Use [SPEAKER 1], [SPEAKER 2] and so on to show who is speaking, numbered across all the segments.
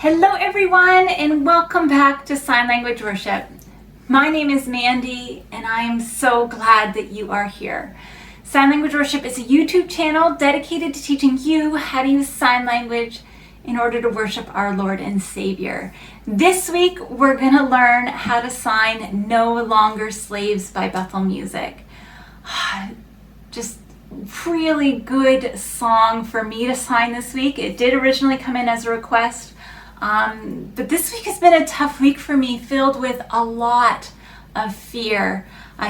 [SPEAKER 1] Hello everyone and welcome back to Sign Language Worship. My name is Mandy and I am so glad that you are here. Sign Language Worship is a YouTube channel dedicated to teaching you how to use sign language in order to worship our Lord and Savior. This week we're going to learn how to sign No Longer Slaves by Bethel Music. Just really good song for me to sign this week. It did originally come in as a request. But this week has been a tough week for me, filled with a lot of fear.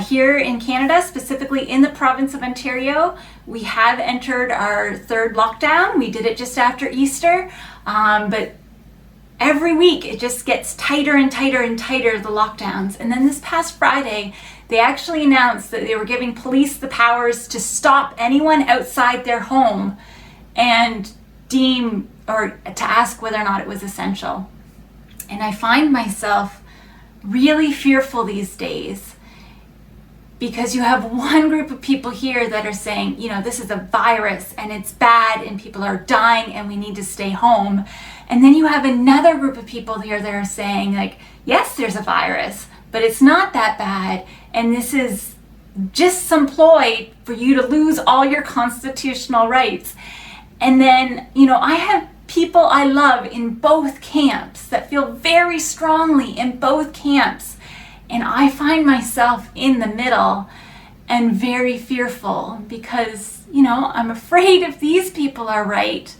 [SPEAKER 1] Here in Canada, specifically in the province of Ontario, we have entered our third lockdown. We did it just after Easter, but every week it just gets tighter and tighter and tighter, the lockdowns. And then this past Friday, they actually announced that they were giving police the powers to stop anyone outside their home and deem or to ask whether or not it was essential. And I find myself really fearful these days because you have one group of people here that are saying, you know, this is a virus and it's bad and people are dying and we need to stay home. And then you have another group of people here that are saying, like, yes, there's a virus, but it's not that bad. And this is just some ploy for you to lose all your constitutional rights. And then, you know, I have people I love in both camps that feel very strongly in both camps. And I find myself in the middle and very fearful because, you know, I'm afraid if these people are right.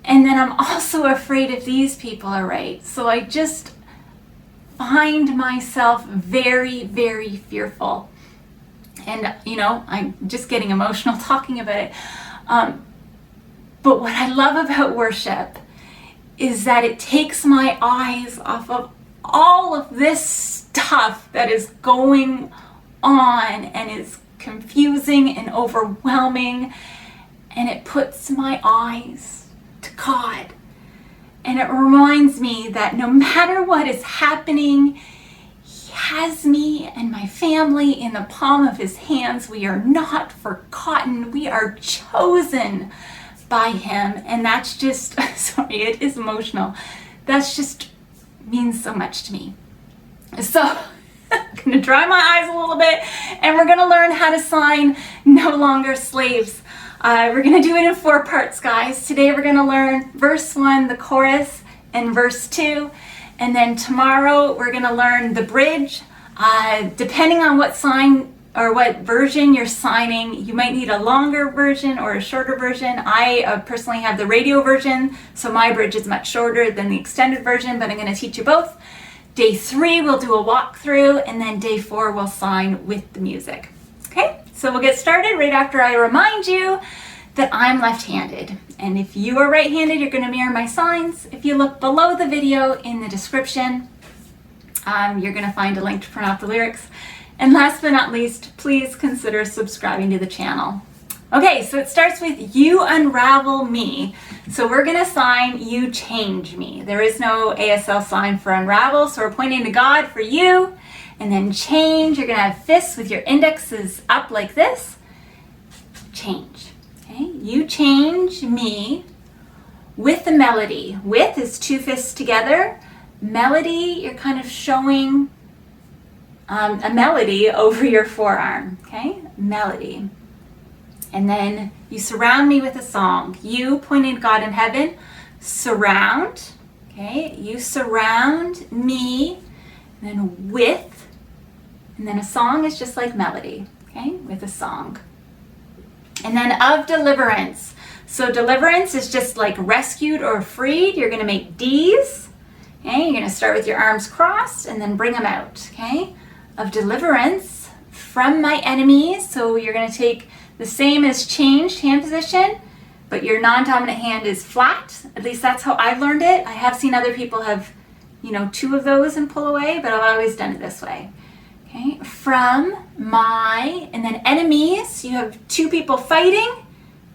[SPEAKER 1] And then I'm also afraid if these people are right. So I just find myself very, very fearful. And, you know, I'm just getting emotional talking about it. But what I love about worship is that it takes my eyes off of all of this stuff that is going on and is confusing and overwhelming, and it puts my eyes to God. And it reminds me that no matter what is happening, He has me and my family in the palm of His hands. We are not forgotten. We are chosen by Him. And that's just, sorry, it is emotional. That's just means so much to me. So I'm going to dry my eyes a little bit and we're going to learn how to sign No Longer Slaves. We're going to do it in 4 parts, guys. Today we're going to learn verse 1, the chorus, and verse 2. And then tomorrow we're going to learn the bridge. Depending on what sign or what version you're signing, you might need a longer version or a shorter version. I personally have the radio version, so my bridge is much shorter than the extended version, but I'm going to teach you both. Day 3, we'll do a walkthrough, and then day 4, we'll sign with the music. Okay, so we'll get started right after I remind you that I'm left-handed. And if you are right-handed, you're going to mirror my signs. If you look below the video in the description, you're going to find a link to print out the lyrics. And last but not least, please consider subscribing to the channel. Okay, so it starts with You Unravel Me. So we're going to sign You Change Me. There is no ASL sign for unravel, so we're pointing to God for you. And then change, you're going to have fists with your indexes up like this. Change. Okay, You change me with the melody. With is 2 fists together. Melody, you're kind of showing a melody over your forearm, okay? Melody. And then you surround me with a song. You pointing God in heaven, surround, okay? You surround me, and then with, and then a song is just like melody, okay? With a song. And then of deliverance. So deliverance is just like rescued or freed. You're gonna make D's, okay? You're gonna start with your arms crossed and then bring them out, okay? Of deliverance from my enemies. So you're going to take the same as changed hand position, but your non-dominant hand is flat. At least that's how I've learned it. I have seen other people have, you know, 2 of those and pull away, but I've always done it this way. Okay, from my, and then enemies, you have 2 people fighting,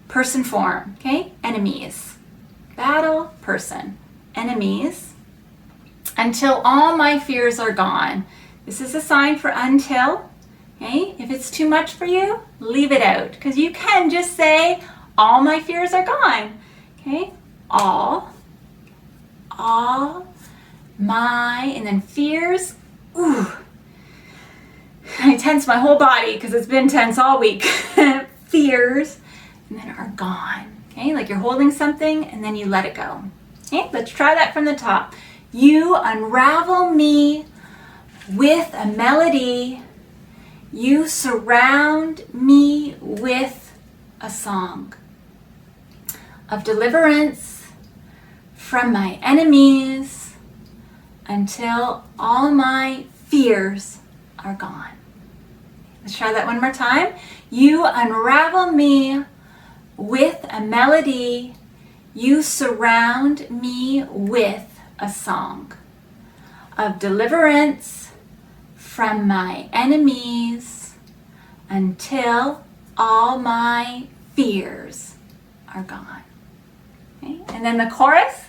[SPEAKER 1] person form, okay? Enemies. Battle, person. Enemies. Until all my fears are gone. This is a sign for until, okay? If it's too much for you, leave it out, because you can just say, all my fears are gone, okay? All all my, and then fears. Ooh. I tense my whole body because it's been tense all week. Fears, and then are gone. Okay, like you're holding something and then you let it go. Okay, let's try that from the top. You unravel me with a melody. You surround me with a song of deliverance from my enemies until all my fears are gone. Let's try that one more time. You unravel me with a melody. You surround me with a song of deliverance from my enemies until all my fears are gone. Okay? And then the chorus.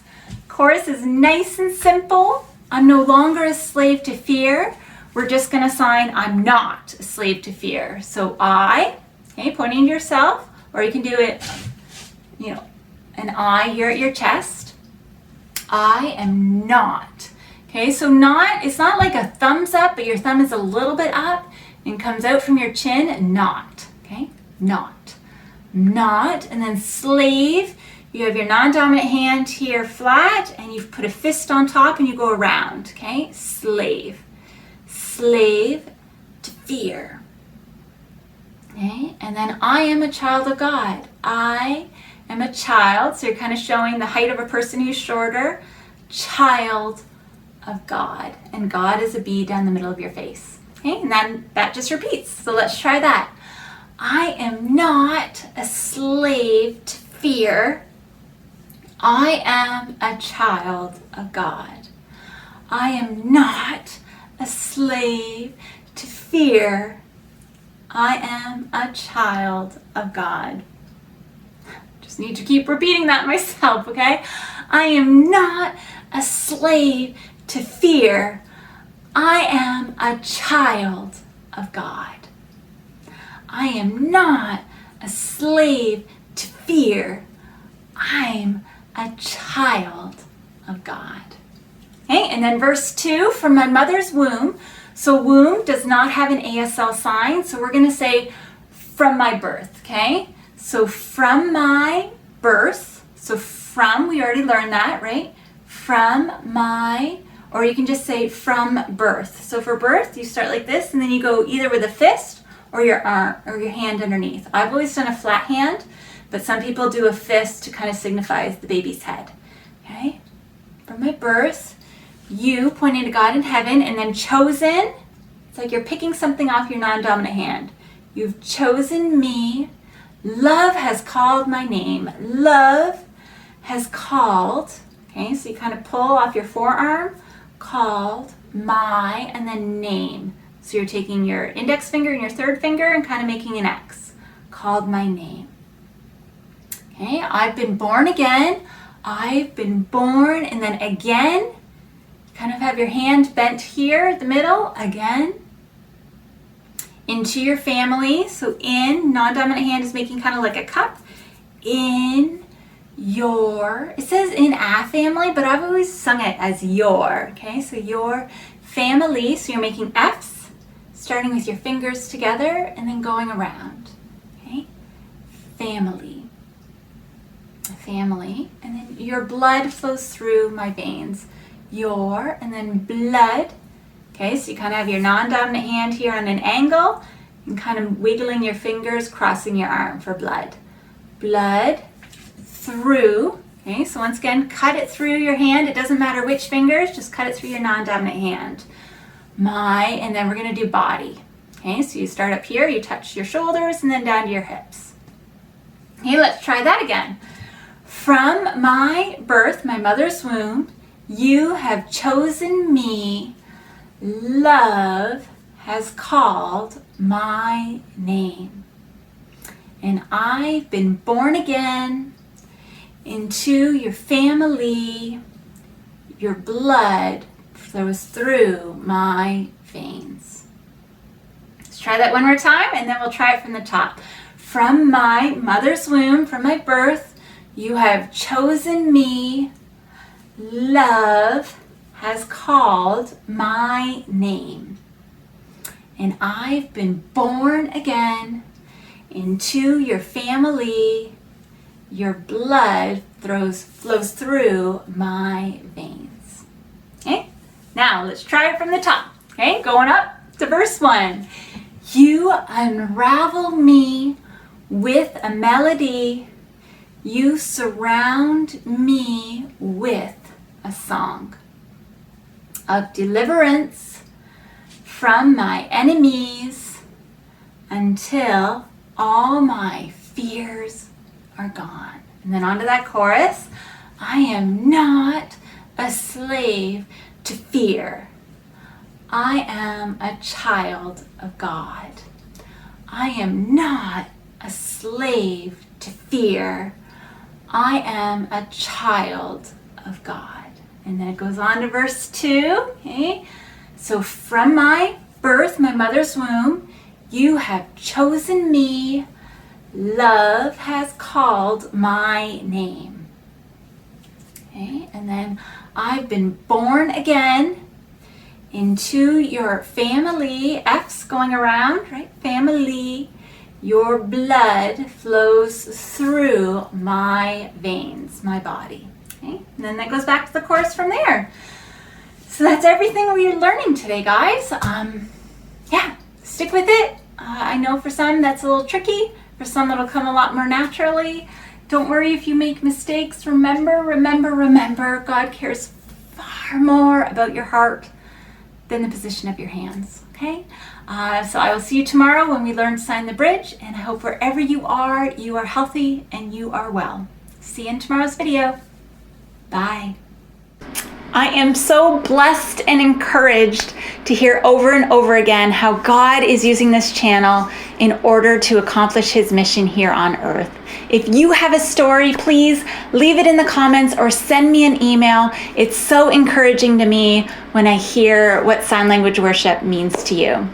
[SPEAKER 1] Chorus is nice and simple. I'm no longer a slave to fear. We're just going to sign I'm not a slave to fear. So I, okay, pointing to yourself, or you can do it, an I here at your chest. I am not. Okay, so not, it's not like a thumbs up, but your thumb is a little bit up and comes out from your chin. Not. Okay, not. Not. And then slave. You have your non-dominant hand here flat, and you've put a fist on top, and you go around. Okay, slave. Slave to fear. Okay, and then I am a child of God. I am a child, so you're kind of showing the height of a person who's shorter. Child of God, and God is a B down the middle of your face. Okay, and then that just repeats. So let's try that. I am not a slave to fear. I am a child of God. I am not a slave to fear. I am a child of God. Just need to keep repeating that myself, okay? I am not a slave to fear. I am a child of God. I am not a slave to fear. I'm a child of God. Okay, and then verse 2, from my mother's womb. So womb does not have an ASL sign, so we're going to say from my birth, okay? So from my birth, so from, we already learned that, right? From my, or you can just say from birth. So for birth, you start like this, and then you go either with a fist or your arm or your hand underneath. I've always done a flat hand, but some people do a fist to kind of signifies the baby's head, okay? From my birth, you pointing to God in heaven, and then chosen, it's like you're picking something off your non-dominant hand. You've chosen me. Love has called my name. Love has called, okay, so you kind of pull off your forearm, called my, and then name. So you're taking your index finger and your third finger and kind of making an X. Called my name. Okay, I've been born again. I've been born, and then again. Kind of have your hand bent here at the middle, again. Into your family. So in, non-dominant hand is making kind of like a cup. In your, it says in a family, but I've always sung it as your, okay? So your family, so you're making F's, starting with your fingers together and then going around, okay? Family. Family, and then your blood flows through my veins. Your, and then blood. Okay, so you kind of have your non-dominant hand here on an angle and kind of wiggling your fingers, crossing your arm for blood. Blood through. Okay, so once again, cut it through your hand. It doesn't matter which fingers, just cut it through your non-dominant hand. My, and then we're going to do body. Okay, so you start up here, you touch your shoulders, and then down to your hips. Okay, let's try that again. From my birth, my mother's womb, you have chosen me. Love has called my name. And I've been born again into your family. Your blood flows through my veins. Let's try that one more time, and then we'll try it from the top. From my mother's womb, from my birth, you have chosen me. love has called my name. And I've been born again into your family. Your blood flows through my veins. Okay? Now let's try it from the top. Okay? Going up to verse 1. You unravel me with a melody. You surround me with a song of deliverance from my enemies until all my fears are gone. And then on to that chorus. I am not a slave to fear. I am a child of God. I am not a slave to fear. I am a child of God. And then it goes on to verse 2. Okay? So from my birth, my mother's womb, you have chosen me. Love has called my name. Okay? And then I've been born again into your family. F's going around, right? Family. Your blood flows through my veins, my body. Okay? And then that goes back to the chorus from there. So that's everything we're learning today, guys. Yeah, stick with it. I know for some that's a little tricky. For some it'll come a lot more naturally. Don't worry if you make mistakes. Remember, God cares far more about your heart than the position of your hands. Okay? So I will see you tomorrow when we learn Sign the Bridge, and I hope wherever you are healthy and you are well. See you in tomorrow's video. Bye. I am so blessed and encouraged to hear over and over again how God is using this channel in order to accomplish his mission here on earth. If you have a story, please leave it in the comments or send me an email. It's so encouraging to me when I hear what sign language worship means to you.